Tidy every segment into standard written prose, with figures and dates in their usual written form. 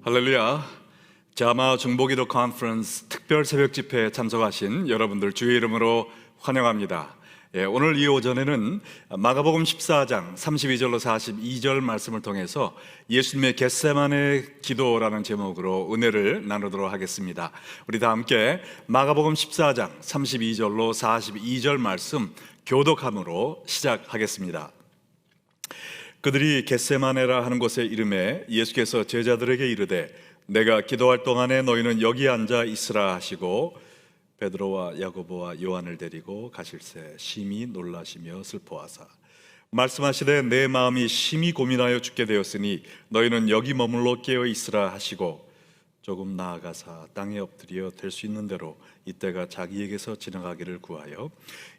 할렐루야. 자마 중보기도 컨퍼런스 특별 새벽 집회에 참석하신 여러분들 주의 이름으로 환영합니다. 오늘 이 오전에는 마가복음 14장 32절로 42절 말씀을 통해서 예수님의 겟세마네 기도라는 제목으로 은혜를 나누도록 하겠습니다. 우리 다 함께 마가복음 14장 32절로 42절 말씀 교독함으로 시작하겠습니다. 그들이 겟세마네라 하는 곳에 이르매 예수께서 제자들에게 이르되 내가 기도할 동안에 너희는 여기 앉아 있으라 하시고 베드로와 야고보와 요한을 데리고 가실새 심히 놀라시며 슬퍼하사 말씀하시되 내 마음이 심히 고민하여 죽게 되었으니 너희는 여기 머물러 깨어 있으라 하시고 조금 나아가사 땅에 엎드려 될 수 있는 대로 이때가 자기에게서 지나가기를 구하여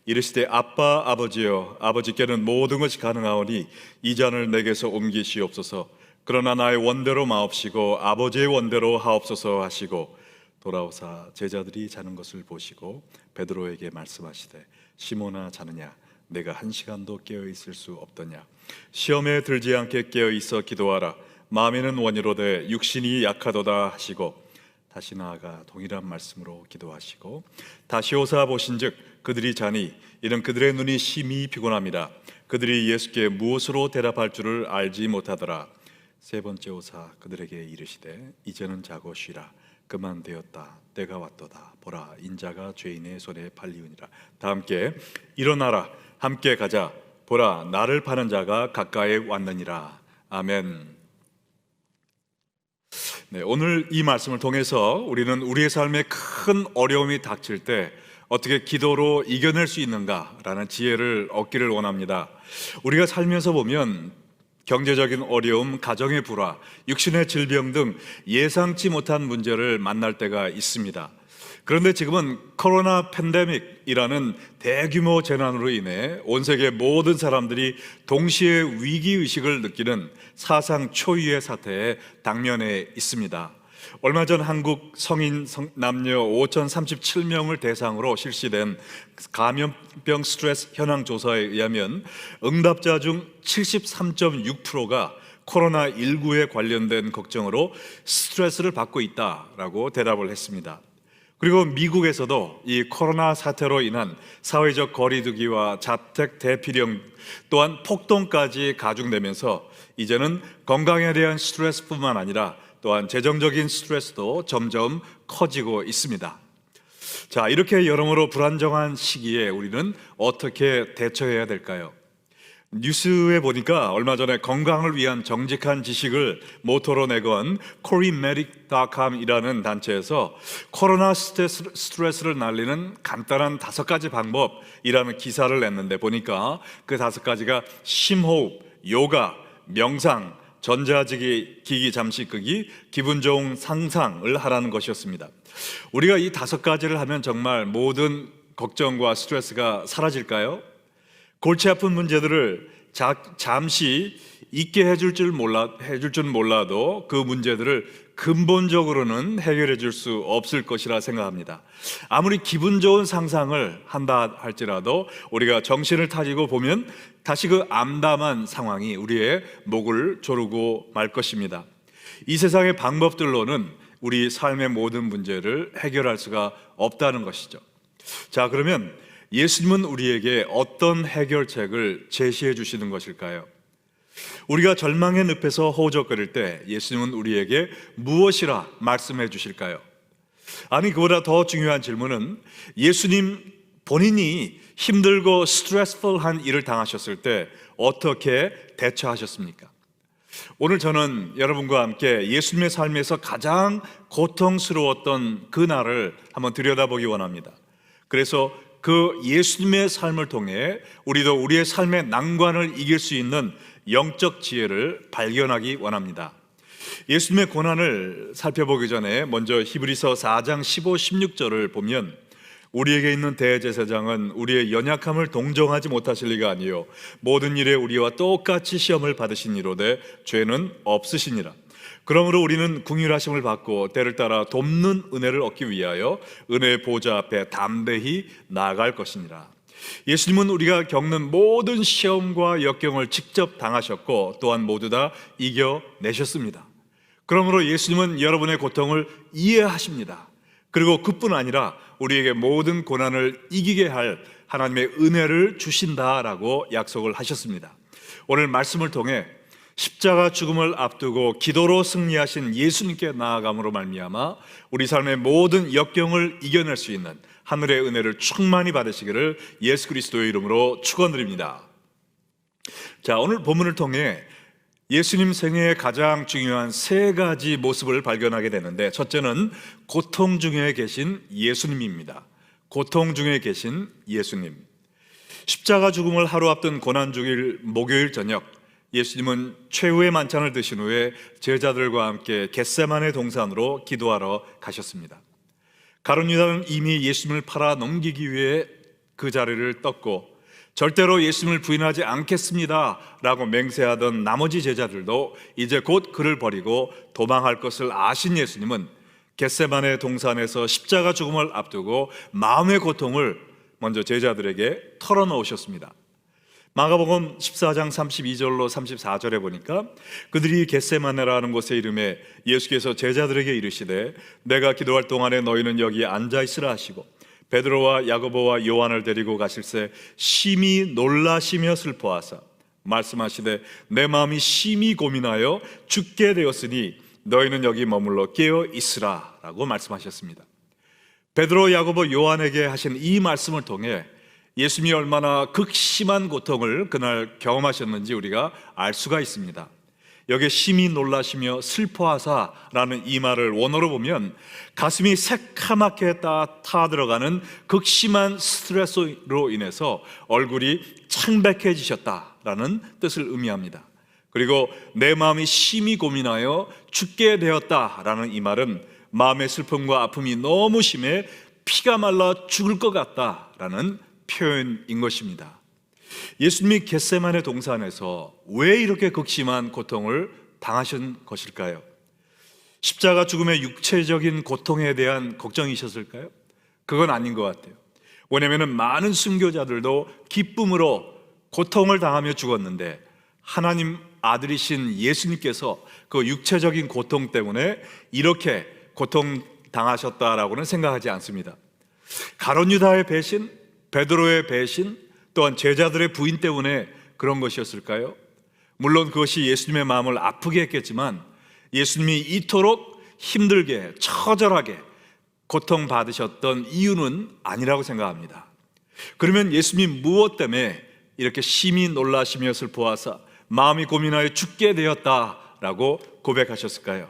이르시되 아빠 아버지여 아버지께는 모든 것이 가능하오니 이 잔을 내게서 옮기시옵소서. 그러나 나의 원대로 마옵시고 아버지의 원대로 하옵소서 하시고 돌아오사 제자들이 자는 것을 보시고 베드로에게 말씀하시되 시몬아 자느냐 내가 1시간도 깨어 있을 수 없더냐. 시험에 들지 않게 깨어 있어 기도하라. 마음에는 원이로되 육신이 약하도다 하시고 다시 나아가 동일한 말씀으로 기도하시고 다시 오사 보신즉 그들이 자니 이는 그들의 눈이 심히 피곤합니다. 그들이 예수께 무엇으로 대답할 줄을 알지 못하더라. 세 번째 오사 그들에게 이르시되 이제는 자고 쉬라. 그만 되었다. 때가 왔도다. 보라 인자가 죄인의 손에 팔리우니라. 다 함께 일어나라. 함께 가자. 보라 나를 파는 자가 가까이 왔느니라. 아멘. 오늘 이 말씀을 통해서 우리는 우리의 삶에 큰 어려움이 닥칠 때 어떻게 기도로 이겨낼 수 있는가라는 지혜를 얻기를 원합니다. 우리가 살면서 보면 경제적인 어려움, 가정의 불화, 육신의 질병 등 예상치 못한 문제를 만날 때가 있습니다. 그런데 지금은 코로나 팬데믹이라는 대규모 재난으로 인해 온 세계 모든 사람들이 동시에 위기의식을 느끼는 사상 초유의 사태에 당면해 있습니다. 얼마 전 한국 성인 남녀 5,037명을 대상으로 실시된 감염병 스트레스 현황 조사에 의하면 응답자 중 73.6%가 코로나19에 관련된 걱정으로 스트레스를 받고 있다라고 대답을 했습니다. 그리고 미국에서도 이 코로나 사태로 인한 사회적 거리두기와 자택 대피령 또한 폭동까지 가중되면서 이제는 건강에 대한 스트레스뿐만 아니라 또한 재정적인 스트레스도 점점 커지고 있습니다. 자, 이렇게 여러모로 불안정한 시기에 우리는 어떻게 대처해야 될까요? 뉴스에 보니까 얼마 전에 건강을 위한 정직한 지식을 모토로 내건 corimedic.com이라는 단체에서 코로나 스트레스를 날리는 간단한 5가지 방법이라는 기사를 냈는데 보니까 그 5가지가 심호흡, 요가, 명상, 전자기기 잠시 끄기, 기분 좋은 상상을 하라는 것이었습니다. 우리가 이 5가지를 하면 정말 모든 걱정과 스트레스가 사라질까요? 골치 아픈 문제들을 잠시 잊게 해줄 줄 몰라도 그 문제들을 근본적으로는 해결해 줄 수 없을 것이라 생각합니다. 아무리 기분 좋은 상상을 한다 할지라도 우리가 정신을 차리고 보면 다시 그 암담한 상황이 우리의 목을 조르고 말 것입니다. 이 세상의 방법들로는 우리 삶의 모든 문제를 해결할 수가 없다는 것이죠. 자, 그러면 예수님은 우리에게 어떤 해결책을 제시해 주시는 것일까요? 우리가 절망의 늪에서 허우적거릴 때 예수님은 우리에게 무엇이라 말씀해 주실까요? 아니, 그보다 더 중요한 질문은 예수님 본인이 힘들고 스트레스풀한 일을 당하셨을 때 어떻게 대처하셨습니까? 오늘 저는 여러분과 함께 예수님의 삶에서 가장 고통스러웠던 그 날을 한번 들여다보기 원합니다. 그래서 그 예수님의 삶을 통해 우리도 우리의 삶의 난관을 이길 수 있는 영적 지혜를 발견하기 원합니다. 예수님의 고난을 살펴보기 전에 먼저 히브리서 4장 15, 16절을 보면 우리에게 있는 대제사장은 우리의 연약함을 동정하지 못하실 리가 아니요 모든 일에 우리와 똑같이 시험을 받으신 이로되 죄는 없으시니라. 그러므로 우리는 긍휼하심을 받고 때를 따라 돕는 은혜를 얻기 위하여 은혜의 보좌 앞에 담대히 나아갈 것이니라. 예수님은 우리가 겪는 모든 시험과 역경을 직접 당하셨고 또한 모두 다 이겨내셨습니다. 그러므로 예수님은 여러분의 고통을 이해하십니다. 그리고 그뿐 아니라 우리에게 모든 고난을 이기게 할 하나님의 은혜를 주신다라고 약속을 하셨습니다. 오늘 말씀을 통해 십자가 죽음을 앞두고 기도로 승리하신 예수님께 나아감으로 말미암아 우리 삶의 모든 역경을 이겨낼 수 있는 하늘의 은혜를 충만히 받으시기를 예수 그리스도의 이름으로 축원드립니다. 자, 오늘 본문을 통해 예수님 생애의 가장 중요한 세 가지 모습을 발견하게 되는데, 첫째는 고통 중에 계신 예수님입니다. 고통 중에 계신 예수님. 십자가 죽음을 하루 앞둔 고난주일 목요일 저녁, 예수님은 최후의 만찬을 드신 후에 제자들과 함께 겟세마네 동산으로 기도하러 가셨습니다. 가룟 유다는 이미 예수님을 팔아 넘기기 위해 그 자리를 떴고 절대로 예수님을 부인하지 않겠습니다 라고 맹세하던 나머지 제자들도 이제 곧 그를 버리고 도망할 것을 아신 예수님은 겟세마네 동산에서 십자가 죽음을 앞두고 마음의 고통을 먼저 제자들에게 털어놓으셨습니다. 마가복음 14장 32절로 34절에 보니까 그들이 겟세마네라는 곳의 이름에 예수께서 제자들에게 이르시되 내가 기도할 동안에 너희는 여기 앉아 있으라 하시고 베드로와 야고보와 요한을 데리고 가실새 심히 놀라시며 슬퍼하사 말씀하시되 내 마음이 심히 고민하여 죽게 되었으니 너희는 여기 머물러 깨어 있으라 라고 말씀하셨습니다. 베드로, 야고보, 요한에게 하신 이 말씀을 통해 예수님이 얼마나 극심한 고통을 그날 경험하셨는지 우리가 알 수가 있습니다. 여기에 심히 놀라시며 슬퍼하사라는 이 말을 원어로 보면 가슴이 새카맣게 타 들어가는 극심한 스트레스로 인해서 얼굴이 창백해지셨다라는 뜻을 의미합니다. 그리고 내 마음이 심히 고민하여 죽게 되었다라는 이 말은 마음의 슬픔과 아픔이 너무 심해 피가 말라 죽을 것 같다라는 표현인 것입니다. 예수님이 겟세마네 동산에서 왜 이렇게 극심한 고통을 당하신 것일까요? 십자가 죽음의 육체적인 고통에 대한 걱정이셨을까요? 그건 아닌 것 같아요. 왜냐하면 많은 순교자들도 기쁨으로 고통을 당하며 죽었는데 하나님 아들이신 예수님께서 그 육체적인 고통 때문에 이렇게 고통 당하셨다라고는 생각하지 않습니다. 가룟 유다의 배신, 베드로의 배신, 또한 제자들의 부인 때문에 그런 것이었을까요? 물론 그것이 예수님의 마음을 아프게 했겠지만 예수님이 이토록 힘들게 처절하게 고통받으셨던 이유는 아니라고 생각합니다. 그러면 예수님이 무엇 때문에 이렇게 심히 놀라시며 슬퍼하사 마음이 고민하여 죽게 되었다라고 고백하셨을까요?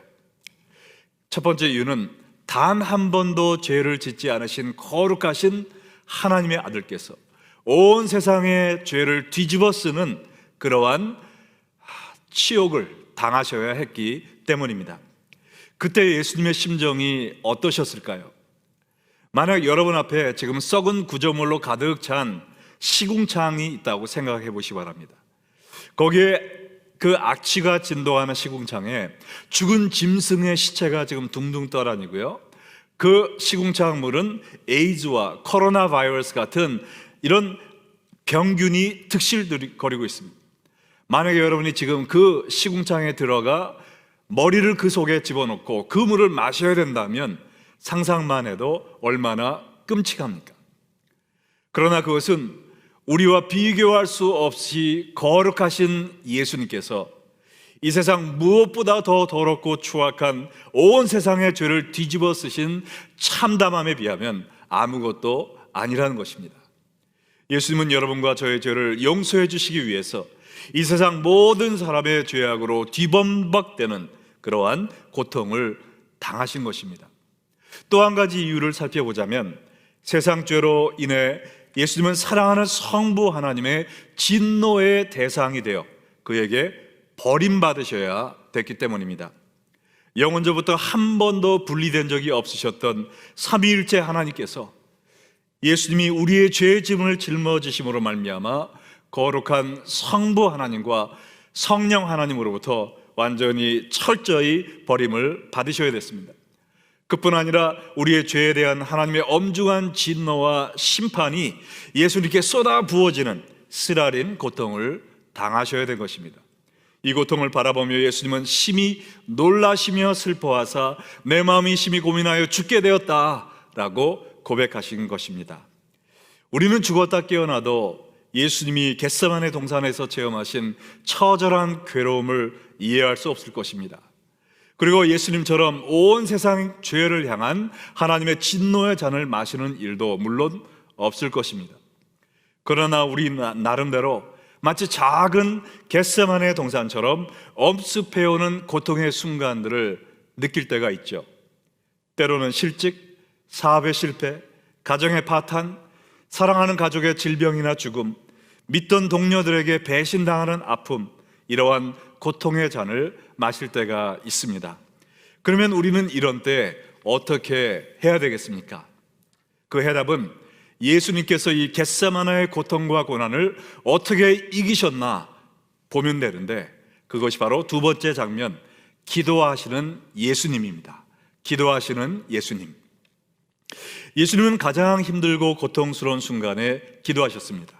첫 번째 이유는 단 한 번도 죄를 짓지 않으신 거룩하신 하나님의 아들께서 온 세상의 죄를 뒤집어 쓰는 그러한 치욕을 당하셔야 했기 때문입니다. 그때 예수님의 심정이 어떠셨을까요? 만약 여러분 앞에 지금 썩은 구조물로 가득 찬 시궁창이 있다고 생각해 보시기 바랍니다. 거기에 그 악취가 진동하는 시궁창에 죽은 짐승의 시체가 지금 둥둥 떠다니고요, 그 시궁창 물은 에이즈와 코로나 바이러스 같은 이런 병균이 득실거리고 있습니다. 만약에 여러분이 지금 그 시궁창에 들어가 머리를 그 속에 집어넣고 그 물을 마셔야 된다면 상상만 해도 얼마나 끔찍합니까? 그러나 그것은 우리와 비교할 수 없이 거룩하신 예수님께서 이 세상 무엇보다 더 더럽고 추악한 온 세상의 죄를 뒤집어 쓰신 참담함에 비하면 아무것도 아니라는 것입니다. 예수님은 여러분과 저의 죄를 용서해 주시기 위해서 이 세상 모든 사람의 죄악으로 뒤범벅되는 그러한 고통을 당하신 것입니다. 또 한 가지 이유를 살펴보자면 세상 죄로 인해 예수님은 사랑하는 성부 하나님의 진노의 대상이 되어 그에게 버림받으셔야 됐기 때문입니다. 영원전부터 한 번도 분리된 적이 없으셨던 삼위일체 하나님께서 예수님이 우리의 죄의 짐을 짊어지심으로 말미암아 거룩한 성부 하나님과 성령 하나님으로부터 완전히 철저히 버림을 받으셔야 됐습니다. 그뿐 아니라 우리의 죄에 대한 하나님의 엄중한 진노와 심판이 예수님께 쏟아 부어지는 쓰라린 고통을 당하셔야 된 것입니다. 이 고통을 바라보며 예수님은 심히 놀라시며 슬퍼하사 내 마음이 심히 고민하여 죽게 되었다라고 고백하신 것입니다. 우리는 죽었다 깨어나도 예수님이 겟세마네 동산에서 체험하신 처절한 괴로움을 이해할 수 없을 것입니다. 그리고 예수님처럼 온 세상 죄를 향한 하나님의 진노의 잔을 마시는 일도 물론 없을 것입니다. 그러나 우리 나름대로 마치 작은 겟세마네 동산처럼 엄습해오는 고통의 순간들을 느낄 때가 있죠. 때로는 실직, 사업의 실패, 가정의 파탄, 사랑하는 가족의 질병이나 죽음, 믿던 동료들에게 배신당하는 아픔, 이러한 고통의 잔을 마실 때가 있습니다. 그러면 우리는 이런 때 어떻게 해야 되겠습니까? 그 해답은 예수님께서 이 겟세마네의 고통과 고난을 어떻게 이기셨나 보면 되는데, 그것이 바로 두 번째 장면, 기도하시는 예수님입니다. 기도하시는 예수님. 예수님은 가장 힘들고 고통스러운 순간에 기도하셨습니다.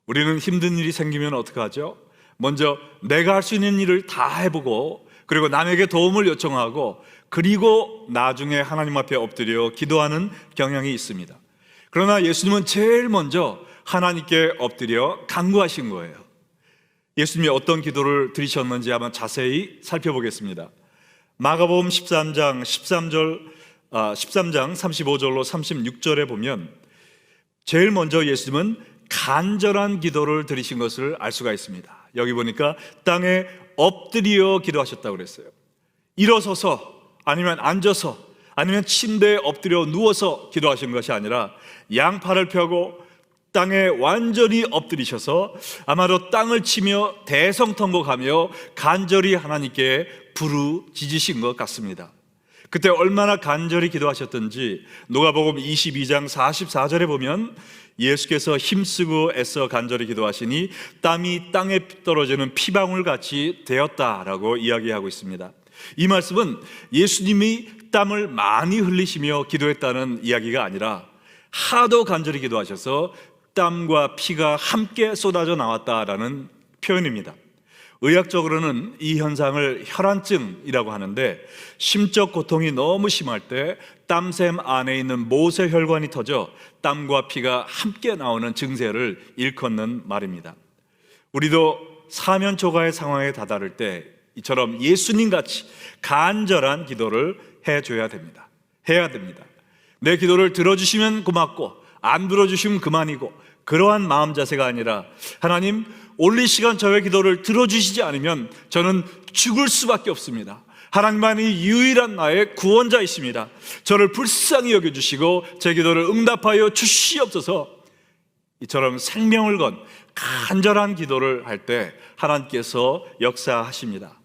우리는 힘든 일이 생기면 어떻게 하죠? 먼저 내가 할 수 있는 일을 다 해보고, 그리고 남에게 도움을 요청하고, 그리고 나중에 하나님 앞에 엎드려 기도하는 경향이 있습니다. 그러나 예수님은 제일 먼저 하나님께 엎드려 간구하신 거예요. 예수님이 어떤 기도를 드리셨는지 한번 자세히 살펴보겠습니다. 마가복음 13장 35절로 36절에 보면 제일 먼저 예수님은 간절한 기도를 드리신 것을 알 수가 있습니다. 여기 보니까 땅에 엎드려 기도하셨다고 그랬어요. 일어서서, 아니면 앉아서, 아니면 침대에 엎드려 누워서 기도하신 것이 아니라 양팔을 펴고 땅에 완전히 엎드리셔서 아마도 땅을 치며 대성통곡하며 간절히 하나님께 부르짖으신 것 같습니다. 그때 얼마나 간절히 기도하셨던지 누가복음 22장 44절에 보면 예수께서 힘쓰고 애써 간절히 기도하시니 땀이 땅에 떨어지는 피방울 같이 되었다라고 이야기하고 있습니다. 이 말씀은 예수님이 땀을 많이 흘리시며 기도했다는 이야기가 아니라 하도 간절히 기도하셔서 땀과 피가 함께 쏟아져 나왔다라는 표현입니다. 의학적으로는 이 현상을 혈안증이라고 하는데, 심적 고통이 너무 심할 때 땀샘 안에 있는 모세혈관이 터져 땀과 피가 함께 나오는 증세를 일컫는 말입니다. 우리도 사면초가의 상황에 다다를 때 이처럼 예수님같이 간절한 기도를 해줘야 됩니다. 해야 됩니다. 내 기도를 들어주시면 고맙고 안 들어주시면 그만이고, 그러한 마음 자세가 아니라 하나님, 오늘 이 시간 저의 기도를 들어주시지 않으면 저는 죽을 수밖에 없습니다. 하나님만이 유일한 나의 구원자이십니다. 저를 불쌍히 여겨주시고 제 기도를 응답하여 주시옵소서. 이처럼 생명을 건 간절한 기도를 할 때 하나님께서 역사하십니다.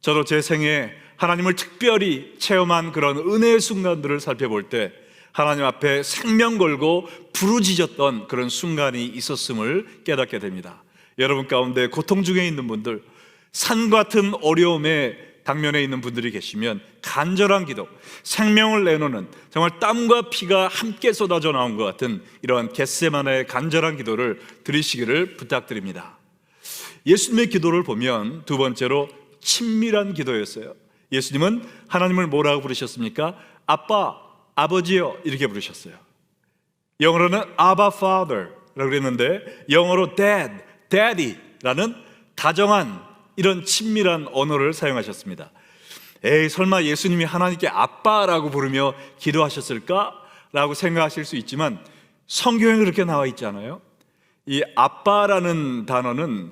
저도 제 생에 하나님을 특별히 체험한 그런 은혜의 순간들을 살펴볼 때 하나님 앞에 생명 걸고 부르짖었던 그런 순간이 있었음을 깨닫게 됩니다. 여러분 가운데 고통 중에 있는 분들, 산 같은 어려움에 당면에 있는 분들이 계시면 간절한 기도, 생명을 내놓는, 정말 땀과 피가 함께 쏟아져 나온 것 같은 이러한 겟세마네의 간절한 기도를 드리시기를 부탁드립니다. 예수님의 기도를 보면 두 번째로 친밀한 기도였어요. 예수님은 하나님을 뭐라고 부르셨습니까? 아빠, 아버지요, 이렇게 부르셨어요. 영어로는 아바 Father라고 그랬는데 영어로 Dad, Daddy라는 다정한 이런 친밀한 언어를 사용하셨습니다. 에이, 설마 예수님이 하나님께 아빠라고 부르며 기도하셨을까? 라고 생각하실 수 있지만 성경에 그렇게 나와 있지 않아요? 이 아빠라는 단어는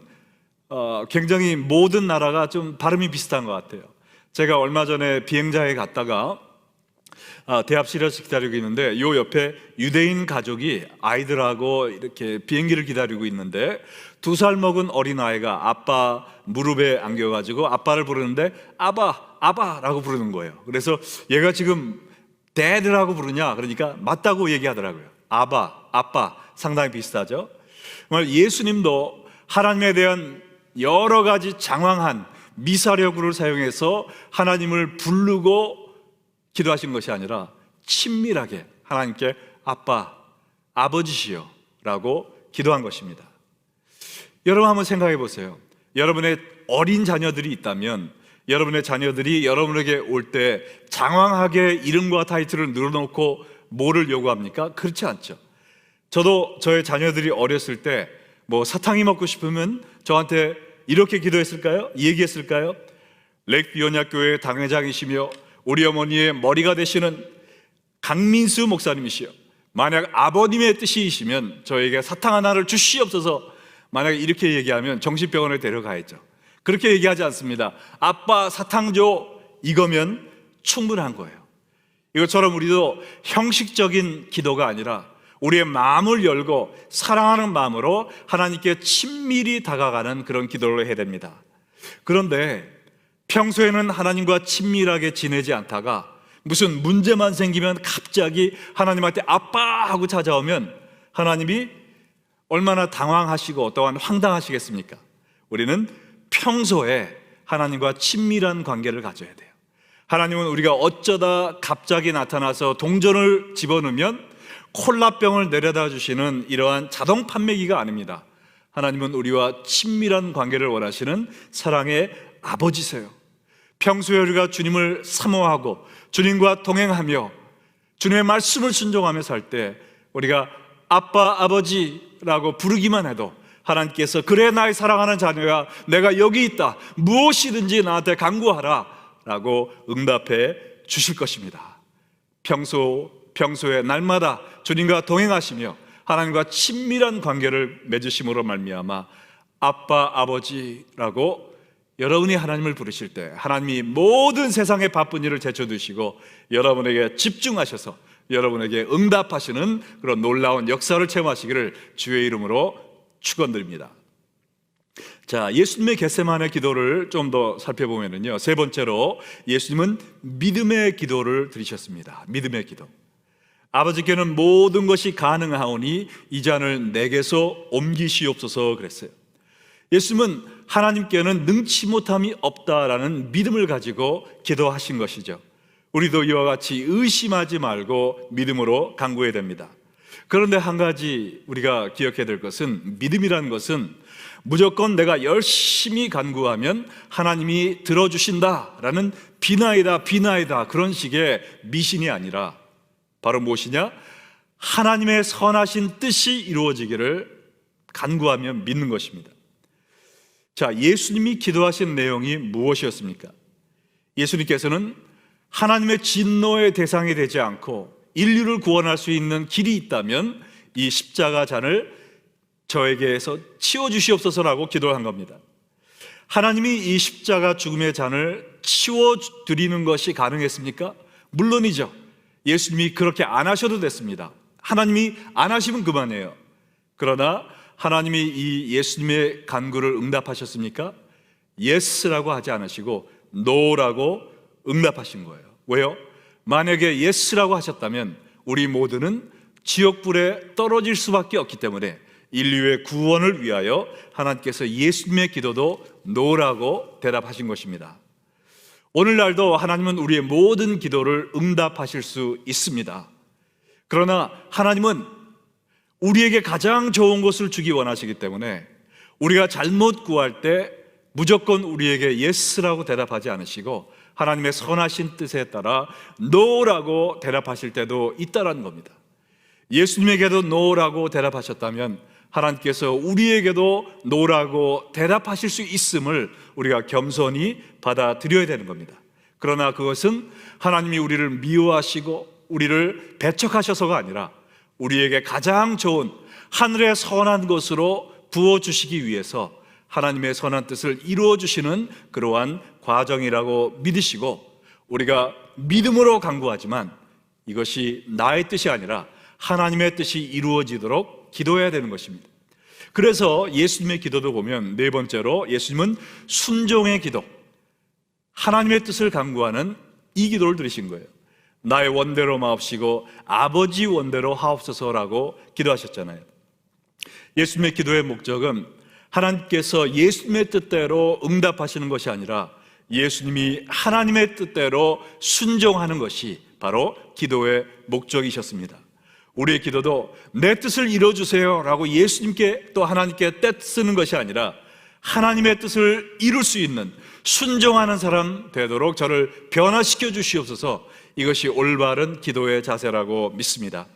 굉장히 모든 나라가 좀 발음이 비슷한 것 같아요. 제가 얼마 전에 비행장에 갔다가 대합실에서 기다리고 있는데 이 옆에 유대인 가족이 아이들하고 이렇게 비행기를 기다리고 있는데 2살 먹은 어린아이가 아빠 무릎에 안겨가지고 아빠를 부르는데 아바, 아바라고 부르는 거예요. 그래서 얘가 지금 데드라고 부르냐? 그러니까 맞다고 얘기하더라고요. 아바, 아빠, 상당히 비슷하죠. 정말 예수님도 하나님에 대한 여러 가지 장황한 미사력을 사용해서 하나님을 부르고 기도하신 것이 아니라 친밀하게 하나님께 아빠, 아버지시여 라고 기도한 것입니다. 여러분 한번 생각해 보세요. 여러분의 어린 자녀들이 있다면 여러분의 자녀들이 여러분에게 올 때 장황하게 이름과 타이틀을 늘어놓고 뭐를 요구합니까? 그렇지 않죠. 저도 저의 자녀들이 어렸을 때 뭐 사탕이 먹고 싶으면 저한테 이렇게 기도했을까요? 얘기했을까요? 렉비언야교회 당회장이시며 우리 어머니의 머리가 되시는 강민수 목사님이시여, 만약 아버님의 뜻이시면 저에게 사탕 하나를 주시옵소서. 만약 이렇게 얘기하면 정신병원에 데려가야죠. 그렇게 얘기하지 않습니다. 아빠 사탕 줘, 이거면 충분한 거예요. 이것처럼 우리도 형식적인 기도가 아니라 우리의 마음을 열고 사랑하는 마음으로 하나님께 친밀히 다가가는 그런 기도를 해야 됩니다. 그런데 평소에는 하나님과 친밀하게 지내지 않다가 무슨 문제만 생기면 갑자기 하나님한테 아빠 하고 찾아오면 하나님이 얼마나 당황하시고 또한 황당하시겠습니까? 우리는 평소에 하나님과 친밀한 관계를 가져야 돼요. 하나님은 우리가 어쩌다 갑자기 나타나서 동전을 집어넣으면 콜라병을 내려다 주시는 이러한 자동 판매기가 아닙니다. 하나님은 우리와 친밀한 관계를 원하시는 사랑의 아버지세요. 평소에 우리가 주님을 사모하고 주님과 동행하며 주님의 말씀을 순종하며 살 때 우리가 아빠, 아버지라고 부르기만 해도 하나님께서 그래 나의 사랑하는 자녀야, 내가 여기 있다, 무엇이든지 나한테 간구하라 라고 응답해 주실 것입니다. 평소에 날마다 주님과 동행하시며 하나님과 친밀한 관계를 맺으심으로 말미암아 아빠, 아버지라고 여러분이 하나님을 부르실 때 하나님이 모든 세상의 바쁜 일을 제쳐두시고 여러분에게 집중하셔서 여러분에게 응답하시는 그런 놀라운 역사를 체험하시기를 주의 이름으로 축원드립니다. 자, 예수님의 겟세마네 기도를 좀 더 살펴보면요, 세 번째로 예수님은 믿음의 기도를 드리셨습니다. 믿음의 기도. 아버지께는 모든 것이 가능하오니 이 잔을 내게서 옮기시옵소서 그랬어요. 예수님은 하나님께는 능치 못함이 없다라는 믿음을 가지고 기도하신 것이죠. 우리도 이와 같이 의심하지 말고 믿음으로 간구해야 됩니다. 그런데 한 가지 우리가 기억해야 될 것은, 믿음이라는 것은 무조건 내가 열심히 간구하면 하나님이 들어주신다라는 비나이다 그런 식의 미신이 아니라 바로 무엇이냐? 하나님의 선하신 뜻이 이루어지기를 간구하며 믿는 것입니다. 자, 예수님이 기도하신 내용이 무엇이었습니까? 예수님께서는 하나님의 진노의 대상이 되지 않고 인류를 구원할 수 있는 길이 있다면 이 십자가 잔을 저에게서 치워주시옵소서라고 기도한 겁니다. 하나님이 이 십자가 죽음의 잔을 치워드리는 것이 가능했습니까? 물론이죠. 예수님이 그렇게 안 하셔도 됐습니다. 하나님이 안 하시면 그만이에요. 그러나 하나님이 이 예수님의 간구를 응답하셨습니까? 예스라고 하지 않으시고 노라고 응답하신 거예요. 왜요? 만약에 예스라고 하셨다면 우리 모두는 지옥불에 떨어질 수밖에 없기 때문에 인류의 구원을 위하여 하나님께서 예수님의 기도도 노라고 대답하신 것입니다. 오늘날도 하나님은 우리의 모든 기도를 응답하실 수 있습니다. 그러나 하나님은 우리에게 가장 좋은 것을 주기 원하시기 때문에 우리가 잘못 구할 때 무조건 우리에게 예스라고 대답하지 않으시고 하나님의 선하신 뜻에 따라 노라고 대답하실 때도 있다는 겁니다. 예수님에게도 노라고 대답하셨다면 하나님께서 우리에게도 노라고 대답하실 수 있음을 우리가 겸손히 받아들여야 되는 겁니다. 그러나 그것은 하나님이 우리를 미워하시고 우리를 배척하셔서가 아니라 우리에게 가장 좋은 하늘의 선한 것으로 부어주시기 위해서 하나님의 선한 뜻을 이루어주시는 그러한 과정이라고 믿으시고, 우리가 믿음으로 간구하지만 이것이 나의 뜻이 아니라 하나님의 뜻이 이루어지도록 기도해야 되는 것입니다. 그래서 예수님의 기도도 보면 네 번째로 예수님은 순종의 기도, 하나님의 뜻을 간구하는 이 기도를 드리신 거예요. 나의 원대로 마옵시고 아버지 원대로 하옵소서라고 기도하셨잖아요. 예수님의 기도의 목적은 하나님께서 예수님의 뜻대로 응답하시는 것이 아니라 예수님이 하나님의 뜻대로 순종하는 것이 바로 기도의 목적이셨습니다. 우리의 기도도 내 뜻을 이루어주세요 라고 예수님께 또 하나님께 떼쓰는 것이 아니라 하나님의 뜻을 이룰 수 있는 순종하는 사람 되도록 저를 변화시켜 주시옵소서. 이것이 올바른 기도의 자세라고 믿습니다.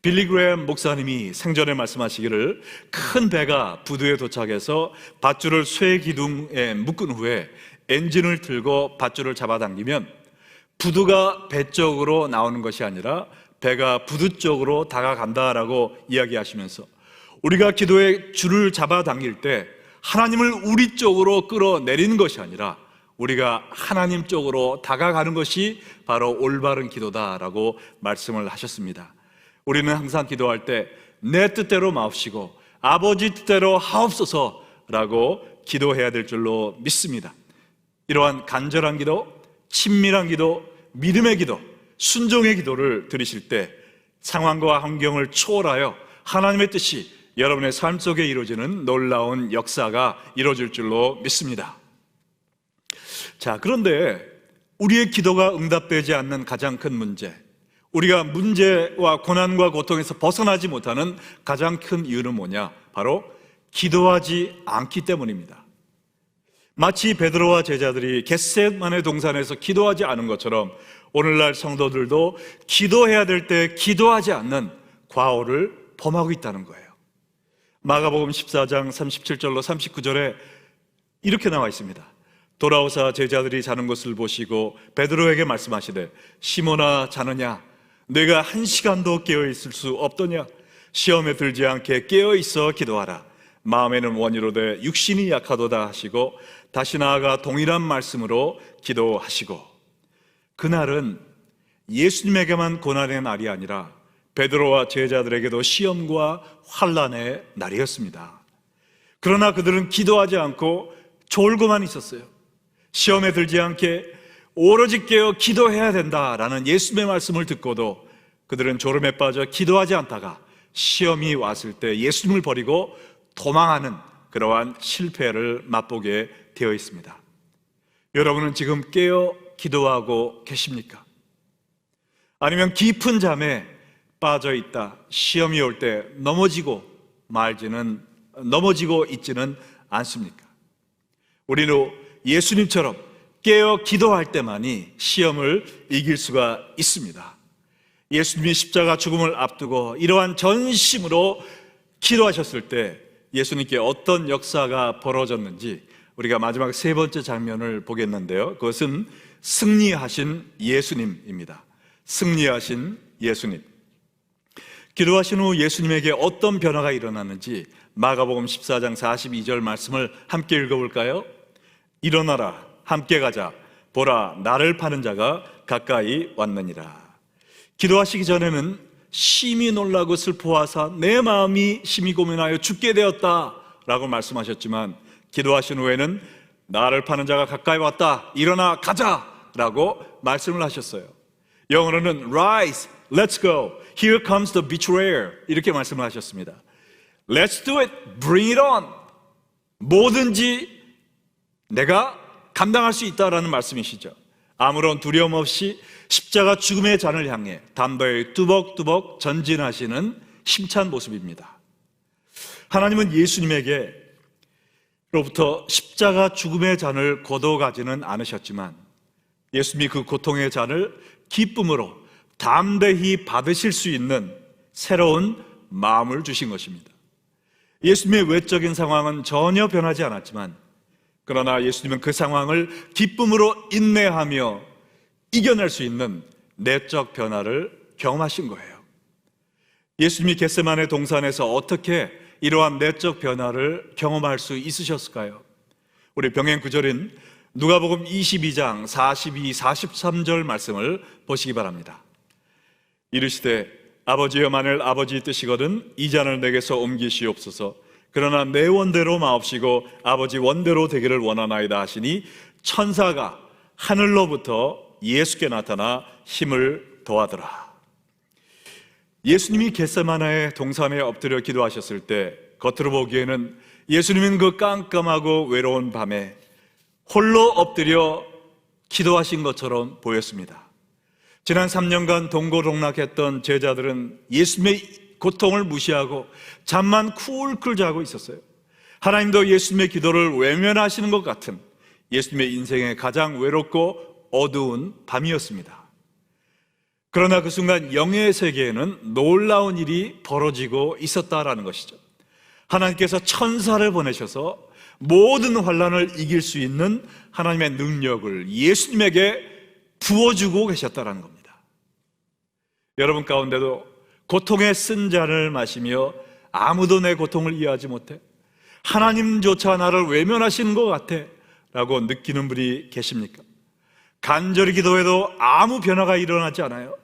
빌리 그레엄 목사님이 생전에 말씀하시기를, 큰 배가 부두에 도착해서 밧줄을 쇠 기둥에 묶은 후에 엔진을 틀고 밧줄을 잡아당기면 부두가 배 쪽으로 나오는 것이 아니라 배가 부두 쪽으로 다가간다라고 이야기하시면서, 우리가 기도의 줄을 잡아당길 때 하나님을 우리 쪽으로 끌어내리는 것이 아니라 우리가 하나님 쪽으로 다가가는 것이 바로 올바른 기도다라고 말씀을 하셨습니다. 우리는 항상 기도할 때 내 뜻대로 마옵시고 아버지 뜻대로 하옵소서라고 기도해야 될 줄로 믿습니다. 이러한 간절한 기도, 친밀한 기도, 믿음의 기도, 순종의 기도를 드리실 때 상황과 환경을 초월하여 하나님의 뜻이 여러분의 삶 속에 이루어지는 놀라운 역사가 이루어질 줄로 믿습니다. 자, 그런데 우리의 기도가 응답되지 않는 가장 큰 문제, 우리가 문제와 고난과 고통에서 벗어나지 못하는 가장 큰 이유는 뭐냐? 바로 기도하지 않기 때문입니다. 마치 베드로와 제자들이 겟세마네 동산에서 기도하지 않은 것처럼 오늘날 성도들도 기도해야 될 때 기도하지 않는 과오를 범하고 있다는 거예요. 마가복음 14장 37절로 39절에 이렇게 나와 있습니다. 돌아오사 제자들이 자는 것을 보시고 베드로에게 말씀하시되, 시몬아, 자느냐? 내가 1시간도 깨어있을 수 없더냐? 시험에 들지 않게 깨어있어 기도하라. 마음에는 원이로되 육신이 약하도다 하시고 다시 나아가 동일한 말씀으로 기도하시고. 그날은 예수님에게만 고난의 날이 아니라 베드로와 제자들에게도 시험과 환난의 날이었습니다. 그러나 그들은 기도하지 않고 졸고만 있었어요. 시험에 들지 않게 오로지 깨어 기도해야 된다라는 예수님의 말씀을 듣고도 그들은 졸음에 빠져 기도하지 않다가 시험이 왔을 때 예수님을 버리고 도망하는 그러한 실패를 맛보게 되어 있습니다. 여러분은 지금 깨어 기도하고 계십니까? 아니면 깊은 잠에 빠져 있다 시험이 올 때 넘어지고 있지는 않습니까? 우리는 예수님처럼 깨어 기도할 때만이 시험을 이길 수가 있습니다. 예수님이 십자가 죽음을 앞두고 이러한 전심으로 기도하셨을 때 예수님께 어떤 역사가 벌어졌는지 우리가 마지막 세 번째 장면을 보겠는데요, 그것은 승리하신 예수님입니다. 승리하신 예수님. 기도하신 후 예수님에게 어떤 변화가 일어났는지 마가복음 14장 42절 말씀을 함께 읽어볼까요? 일어나라, 함께 가자. 보라, 나를 파는 자가 가까이 왔느니라. 기도하시기 전에는 심히 놀라고 슬퍼하사 내 마음이 심히 고민하여 죽게 되었다 라고 말씀하셨지만, 기도하신 후에는 나를 파는 자가 가까이 왔다, 일어나 가자 라고 말씀을 하셨어요. 영어로는 Rise, let's go, here comes the betrayer, 이렇게 말씀을 하셨습니다. Let's do it, bring it on. 뭐든지 내가 감당할 수 있다라는 말씀이시죠. 아무런 두려움 없이 십자가 죽음의 잔을 향해 담대히 뚜벅뚜벅 전진하시는 힘찬 모습입니다. 하나님은 예수님에게로부터 십자가 죽음의 잔을 거둬가지는 않으셨지만 예수님이 그 고통의 잔을 기쁨으로 담대히 받으실 수 있는 새로운 마음을 주신 것입니다. 예수님의 외적인 상황은 전혀 변하지 않았지만, 그러나 예수님은 그 상황을 기쁨으로 인내하며 이겨낼 수 있는 내적 변화를 경험하신 거예요. 예수님이 겟세마네 동산에서 어떻게 이러한 내적 변화를 경험할 수 있으셨을까요? 우리 병행 구절인 누가복음 22장 42, 43절 말씀을 보시기 바랍니다. 이르시되 아버지여, 만일 아버지 뜻이거든 이 잔을 내게서 옮기시옵소서. 그러나 내 원대로 마옵시고 아버지 원대로 되기를 원하나이다 하시니 천사가 하늘로부터 예수께 나타나 힘을 더하더라. 예수님이 겟세마네 동산에 엎드려 기도하셨을 때 겉으로 보기에는 예수님은 그 깜깜하고 외로운 밤에 홀로 엎드려 기도하신 것처럼 보였습니다. 지난 3년간 동고동락했던 제자들은 예수님의 고통을 무시하고 잠만 쿨쿨 자고 있었어요. 하나님도 예수님의 기도를 외면하시는 것 같은 예수님의 인생의 가장 외롭고 어두운 밤이었습니다. 그러나 그 순간 영의 세계에는 놀라운 일이 벌어지고 있었다라는 것이죠. 하나님께서 천사를 보내셔서 모든 환난을 이길 수 있는 하나님의 능력을 예수님에게 부어주고 계셨다는 겁니다. 여러분 가운데도 고통의 쓴 잔을 마시며 아무도 내 고통을 이해하지 못해, 하나님조차 나를 외면하시는 것 같아 라고 느끼는 분이 계십니까? 간절히 기도해도 아무 변화가 일어나지 않아요.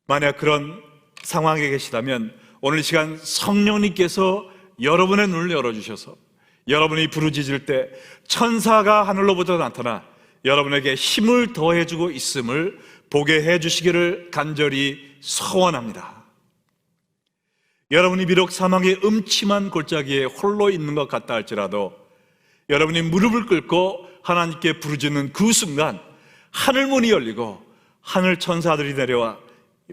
만약 그런 상황에 계시다면 오늘 이 시간 성령님께서 여러분의 눈을 열어주셔서 여러분이 부르짖을 때 천사가 하늘로부터 나타나 여러분에게 힘을 더해주고 있음을 보게 해주시기를 간절히 소원합니다. 여러분이 비록 사망의 음침한 골짜기에 홀로 있는 것 같다 할지라도 여러분이 무릎을 꿇고 하나님께 부르짖는 그 순간 하늘문이 열리고 하늘 천사들이 내려와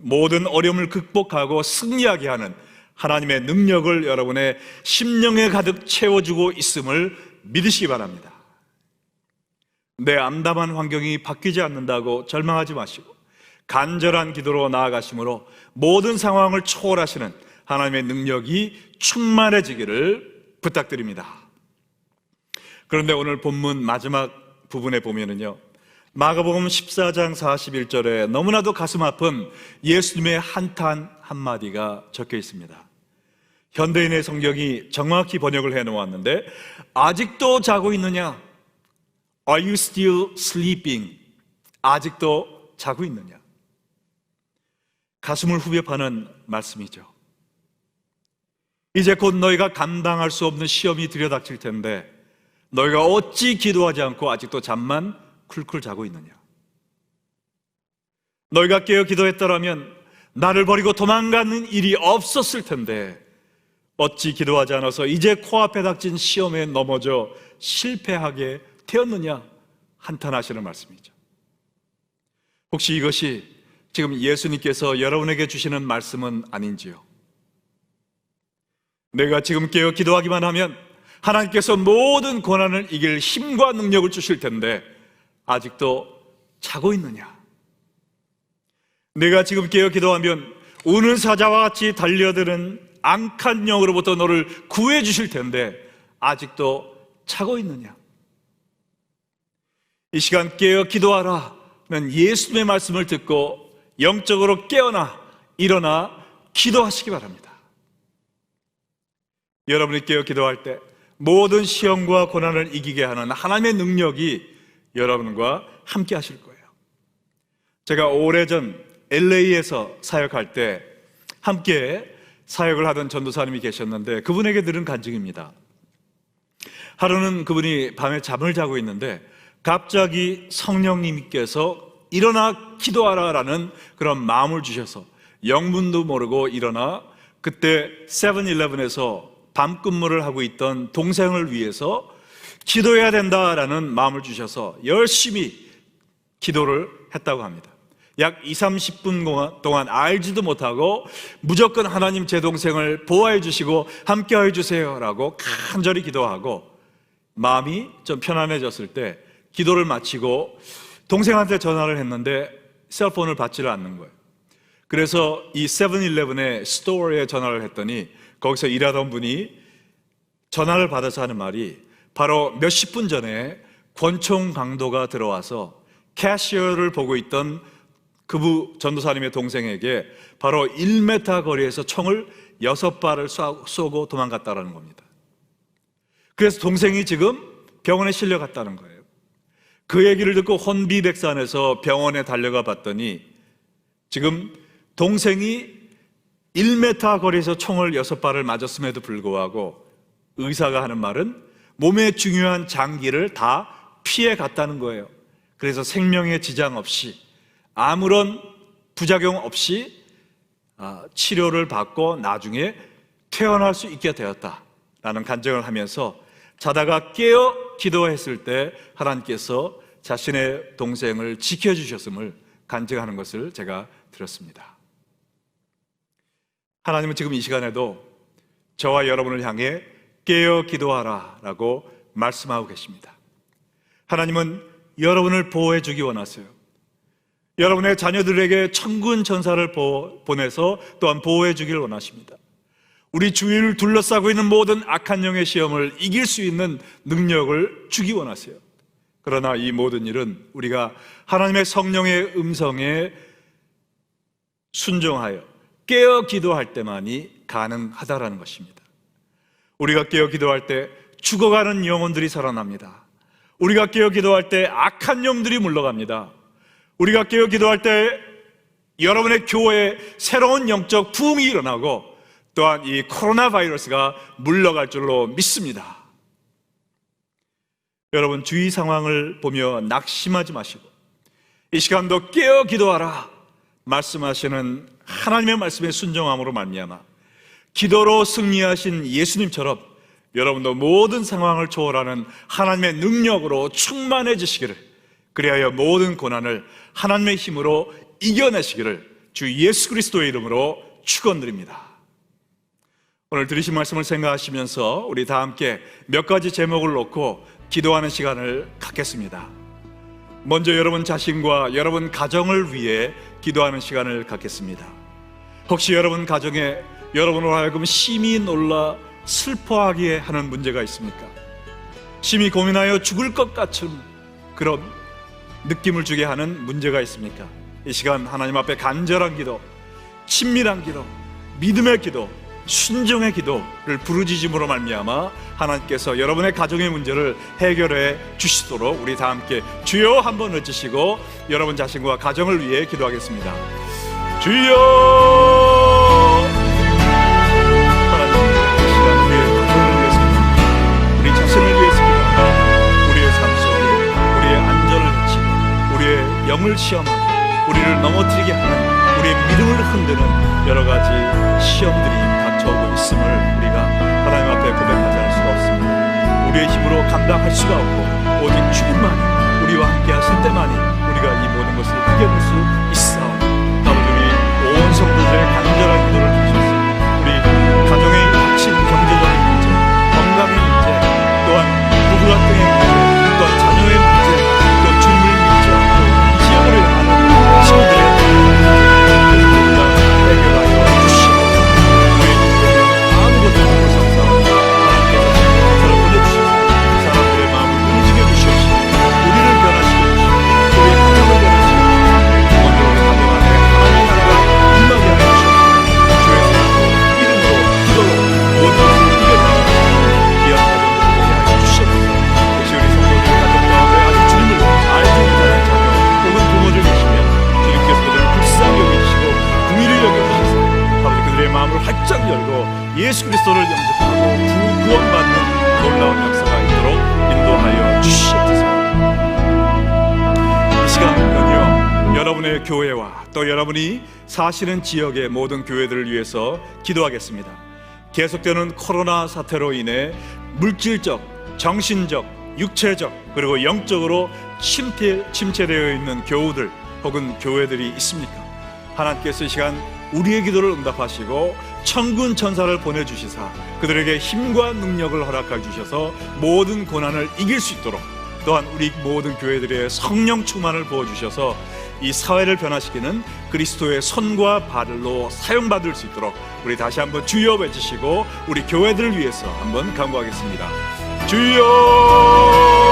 모든 어려움을 극복하고 승리하게 하는 하나님의 능력을 여러분의 심령에 가득 채워주고 있음을 믿으시기 바랍니다. 내 암담한 환경이 바뀌지 않는다고 절망하지 마시고 간절한 기도로 나아가심으로 모든 상황을 초월하시는 하나님의 능력이 충만해지기를 부탁드립니다. 그런데 오늘 본문 마지막 부분에 보면은요, 마가복음 14장 41절에 너무나도 가슴 아픈 예수님의 한탄 한마디가 적혀 있습니다. 현대인의 성경이 정확히 번역을 해놓았는데, 아직도 자고 있느냐? Are you still sleeping? 아직도 자고 있느냐? 가슴을 후벼 파는 말씀이죠. 이제 곧 너희가 감당할 수 없는 시험이 들여닥칠 텐데 너희가 어찌 기도하지 않고 아직도 잠만 쿨쿨 자고 있느냐? 너희가 깨어 기도했더라면 나를 버리고 도망가는 일이 없었을 텐데 어찌 기도하지 않아서 이제 코앞에 닥친 시험에 넘어져 실패하게 되었느냐? 한탄하시는 말씀이죠. 혹시 이것이 지금 예수님께서 여러분에게 주시는 말씀은 아닌지요? 내가 지금 깨어 기도하기만 하면 하나님께서 모든 고난을 이길 힘과 능력을 주실 텐데 아직도 자고 있느냐? 내가 지금 깨어 기도하면 우는 사자와 같이 달려드는 앙칸 영으로부터 너를 구해 주실 텐데 아직도 자고 있느냐? 이 시간 깨어 기도하라는 예수님의 말씀을 듣고 영적으로 깨어나 일어나 기도하시기 바랍니다. 여러분이 깨어 기도할 때 모든 시험과 고난을 이기게 하는 하나님의 능력이 여러분과 함께 하실 거예요. 제가 오래전 LA에서 사역할 때 함께 사역을 하던 전도사님이 계셨는데 그분에게 들은 간증입니다. 하루는 그분이 밤에 잠을 자고 있는데 갑자기 성령님께서 일어나 기도하라라는 그런 마음을 주셔서 영문도 모르고 일어나 그때 세븐일레븐에서 밤근무를 하고 있던 동생을 위해서 기도해야 된다라는 마음을 주셔서 열심히 기도를 했다고 합니다. 약 20-30분 동안 알지도 못하고 무조건 하나님 제 동생을 보호해 주시고 함께해 주세요 라고 간절히 기도하고 마음이 좀 편안해졌을 때 기도를 마치고 동생한테 전화를 했는데 셀폰을 받지를 않는 거예요. 그래서 이 세븐일레븐의 스토어에 전화를 했더니 거기서 일하던 분이 전화를 받아서 하는 말이 바로 몇십 분 전에 권총 강도가 들어와서 캐시어를 보고 있던 그부 전도사님의 동생에게 바로 1m 거리에서 총을 6발을 쏘고 도망갔다는 겁니다. 그래서 동생이 지금 병원에 실려갔다는 거예요. 그 얘기를 듣고 혼비백산해서 병원에 달려가 봤더니 지금 동생이 1m 거리에서 총을 6발을 맞았음에도 불구하고 의사가 하는 말은 몸의 중요한 장기를 다 피해 갔다는 거예요. 그래서 생명에 지장 없이 아무런 부작용 없이 치료를 받고 나중에 퇴원할 수 있게 되었다라는 간증을 하면서 자다가 깨어 기도했을 때 하나님께서 자신의 동생을 지켜주셨음을 간증하는 것을 제가 들었습니다. 하나님은 지금 이 시간에도 저와 여러분을 향해 깨어 기도하라 라고 말씀하고 계십니다. 하나님은 여러분을 보호해 주기 원하세요. 여러분의 자녀들에게 천군 천사를 보내서 또한 보호해 주길 원하십니다. 우리 주위를 둘러싸고 있는 모든 악한 영의 시험을 이길 수 있는 능력을 주기 원하세요. 그러나 이 모든 일은 우리가 하나님의 성령의 음성에 순종하여 깨어 기도할 때만이 가능하다라는 것입니다. 우리가 깨어 기도할 때 죽어가는 영혼들이 살아납니다. 우리가 깨어 기도할 때 악한 영들이 물러갑니다. 우리가 깨어 기도할 때 여러분의 교회에 새로운 영적 부흥이 일어나고 또한 이 코로나 바이러스가 물러갈 줄로 믿습니다. 여러분, 주위 상황을 보며 낙심하지 마시고 이 시간도 깨어 기도하라 말씀하시는 하나님의 말씀에 순종함으로 말미암아 기도로 승리하신 예수님처럼 여러분도 모든 상황을 초월하는 하나님의 능력으로 충만해지시기를, 그리하여 모든 고난을 하나님의 힘으로 이겨내시기를 주 예수 그리스도의 이름으로 축원드립니다. 오늘 들으신 말씀을 생각하시면서 우리 다 함께 몇 가지 제목을 놓고 기도하는 시간을 갖겠습니다. 먼저 여러분 자신과 여러분 가정을 위해 기도하는 시간을 갖겠습니다. 혹시 여러분 가정에 여러분으로 하여금 심히 놀라 슬퍼하게 하는 문제가 있습니까? 심히 고민하여 죽을 것 같은 그런 느낌을 주게 하는 문제가 있습니까? 이 시간 하나님 앞에 간절한 기도, 친밀한 기도, 믿음의 기도, 순종의 기도를 부르짖음으로 말미암아 하나님께서 여러분의 가정의 문제를 해결해 주시도록 우리 다 함께 주여 한번 외치시고 여러분 자신과 가정을 위해 기도하겠습니다. 주여! 하나님, 이 시간 우리의 가정을 위해서, 우리 자신을 위해서 기도합니다. 우리의 삶 속에 우리의 안전을 해치고 우리의 영을 시험하고 우리를 넘어뜨리게 하는 우리의 믿음을 흔드는 여러 가지 시험들이 닥쳐오고 있음을 우리가 하나님 앞에 고백하지 않을 수가 없습니다. 우리의 힘으로 감당할 수가 없고 오직 주님만이 우리와 함께 하실 때만이 우리가 이 모든 것을 이겨낼 수 있사오니 아버지, 우리 온 성도들의 간절한 기도를 주셔서 우리 가정의 닥친 경제적인 문제, 건강의 문제, 또한 부부 갈등의 문제, 또한 자녀의 문제, 또 주님을 믿지 않고 지역을 향하는 친구들의 문제 해결하여 주시고 우리 아무것도 모르는 상상 하나님께서 친구를 보내주셔서 그 사람들의 마음을 움직여 주시옵시고 우리를 변화시켜 주시고 우리의 가정을 변화시켜 주시고 먼저 우리 가정 안에 하나님의 나라가 임하게 하여 주시옵시고 주의 사랑으로 믿음으로 기도로 모든 것을 이겨내는 귀한 가정들을 되게 하여 주시옵소서. 혹시 우리 성도들의 가정 가운데 아직 주님을 알지 못하는 자녀 혹은 부모들 계시면 주님께서 그들을 불쌍히 여기시고 긍휼히 여겨주셔서 아버지 그들의 마음을 활짝 열고 예수 그리스도를 영접하고 구원받는 놀라운 역사가 있도록 인도하여 주시옵소서. 이 시간은요, 여러분의 교회와 또 여러분이 사시는 지역의 모든 교회들을 위해서 기도하겠습니다. 계속되는 코로나 사태로 인해 물질적, 정신적, 육체적 그리고 영적으로 침체되어 있는 교우들 혹은 교회들이 있습니까? 하나님께서 이 시간 우리의 기도를 응답하시고 천군 천사를 보내주시사 그들에게 힘과 능력을 허락해 주셔서 모든 고난을 이길 수 있도록, 또한 우리 모든 교회들의 성령 충만을 부어주셔서 이 사회를 변화시키는 그리스도의 손과 발로 사용받을 수 있도록 우리 다시 한번 주여 외치시고 우리 교회들을 위해서 한번 간구하겠습니다. 주여!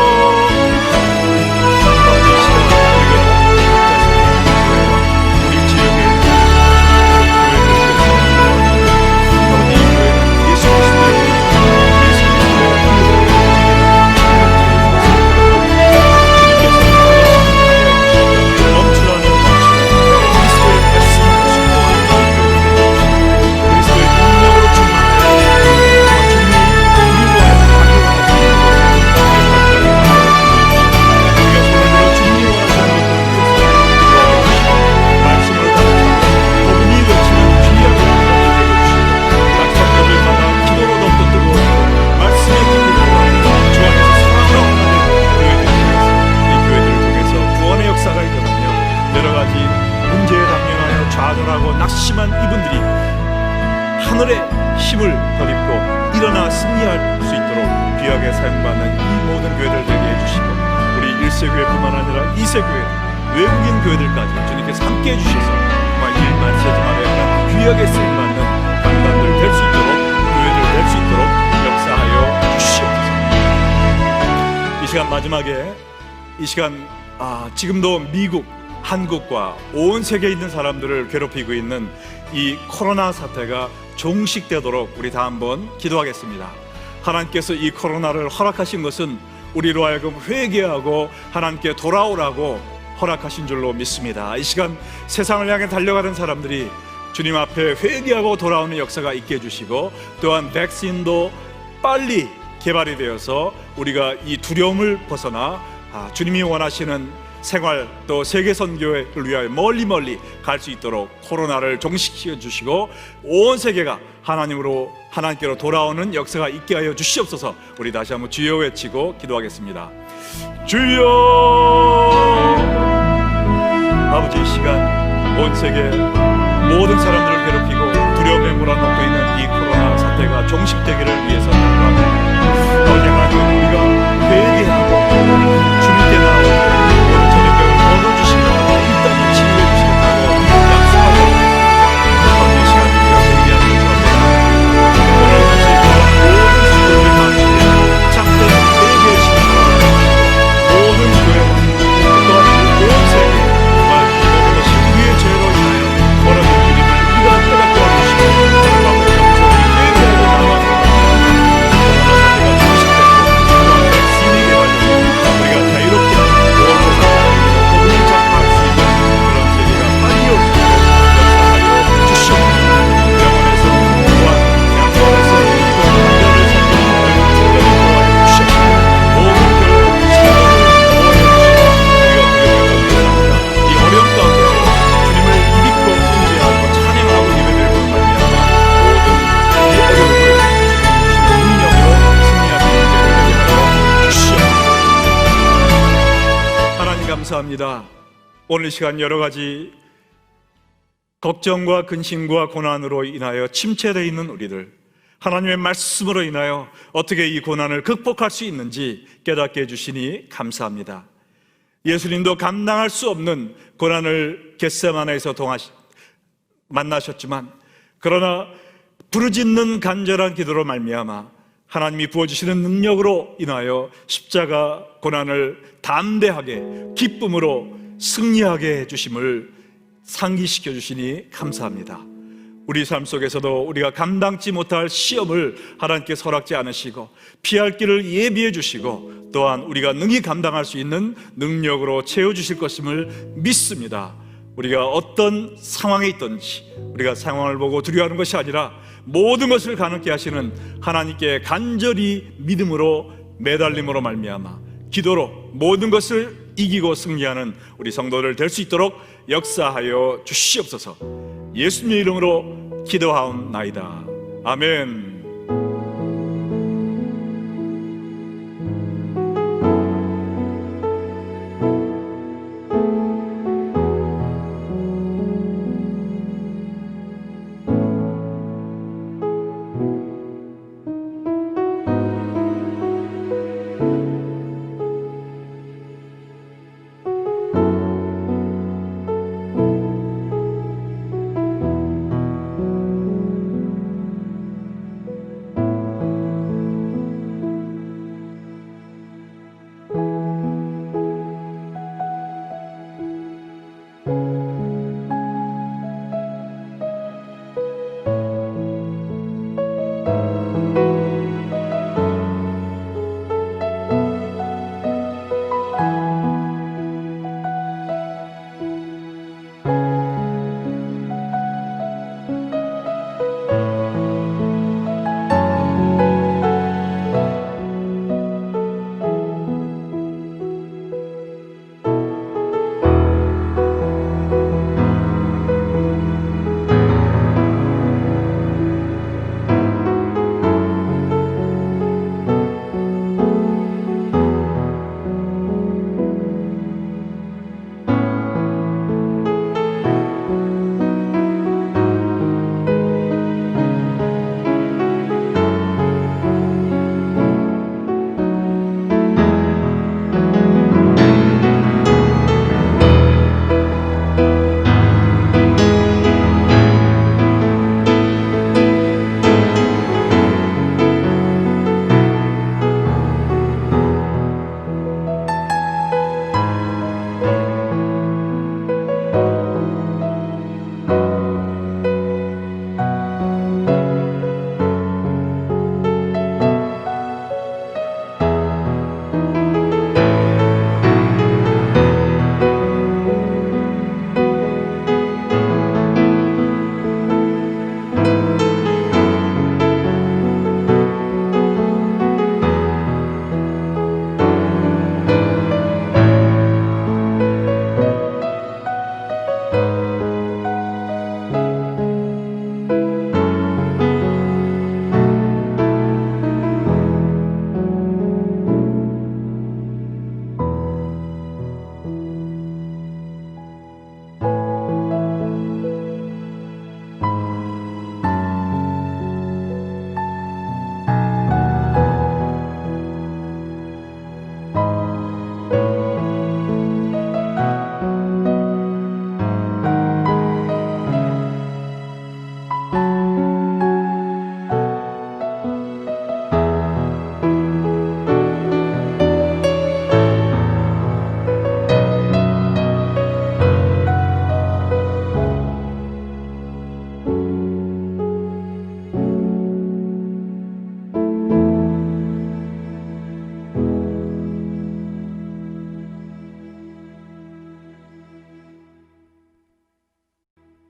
승리할 수 있도록 귀하게 사용받는 이 모든 교회들 되게 해주시고, 우리 1세교회뿐만 아니라 2세교회, 외국인 교회들까지 주님께서 함께 해주셔서 정말 이 말씀하지 말아야 하는 귀하게 쓰임받는 강단들 될 수 있도록, 교회들 될 수 있도록 역사하여 주시옵소서. 이 시간 마지막에, 이 시간 지금도 미국, 한국과 온 세계에 있는 사람들을 괴롭히고 있는 이 코로나 사태가 종식되도록 우리 다 한번 기도하겠습니다. 하나님께서 이 코로나를 허락하신 것은 우리로 하여금 회개하고 하나님께 돌아오라고 허락하신 줄로 믿습니다. 이 시간 세상을 향해 달려가는 사람들이 주님 앞에 회개하고 돌아오는 역사가 있게 해주시고, 또한 백신도 빨리 개발이 되어서 우리가 이 두려움을 벗어나 주님이 원하시는 생활, 또 세계 선교를 위하여 멀리 갈 수 있도록 코로나를 종식시켜 주시고 온 세계가 하나님께로 돌아오는 역사가 있게 하여 주시옵소서. 우리 다시 한번 주여 외치고 기도하겠습니다. 주여! 아버지, 이 시간 온 세계 모든 사람들을 괴롭히고 두려움에 몰아넣고 있는 이 코로나 사태가 종식되기를 위해서 기도합니다. 아버지 하나님, 우리가 회개하고 주님께 나오고 오늘 저녁병을 얻어주시고 일단은 치유해 주시겠다고 약속하셨습니다. 이 시간 우리가 회개하는 것처럼 오늘 모든 수고를 다하시되 작든 회개해 주시고 모든 교회와 또한 온 세계 정말 모든 것이 우리의 죄로 인하여 벌어진 일임을 우리가 깨닫게 해주시고 마음을 정성히 회개하고 나와서 코로나 사태가 종식되고 또한 백신이 개발되고 우리가 자유롭게 온 세상을 복음을 전파할 수 있는 그런 세계가 빨리 올 수 있도록 역사하여 주시옵소서. 영원에서 또한 양권에서 이곳 한별을 섬기는 특별히 도와여 주시옵소서. 모든 교회를 신령을 도와여 주시고 우리가 구역을 감사합니다. 이 어려운 가운데서 주님을 믿고 의지하고 찬양하고 예배드릴 것 말미암아 모든 이 어려움을 능력으로 승리하시는 자를 되게 하여 주시옵소서. 하나님 감사합니다. 오늘 이 시간 여러 가지 걱정과 근심과 고난으로 인하여 침체되어 있는 우리들, 하나님의 말씀으로 인하여 어떻게 이 고난을 극복할 수 있는지 깨닫게 해주시니 감사합니다. 예수님도 감당할 수 없는 고난을 겟세마네에서 만나셨지만, 그러나 부르짖는 간절한 기도로 말미암아 하나님이 부어주시는 능력으로 인하여 십자가 고난을 담대하게 기쁨으로 승리하게 해주심을 상기시켜 주시니 감사합니다. 우리 삶 속에서도 우리가 감당치 못할 시험을 하나님께서 허락지 않으시고 피할 길을 예비해 주시고 또한 우리가 능히 감당할 수 있는 능력으로 채워주실 것임을 믿습니다. 우리가 어떤 상황에 있든지 우리가 상황을 보고 두려워하는 것이 아니라 모든 것을 가능케 하시는 하나님께 간절히 믿음으로 매달림으로 말미암아 기도로 모든 것을 이기고 승리하는 우리 성도들 될 수 있도록 역사하여 주시옵소서. 예수님의 이름으로 기도하옵나이다. 아멘.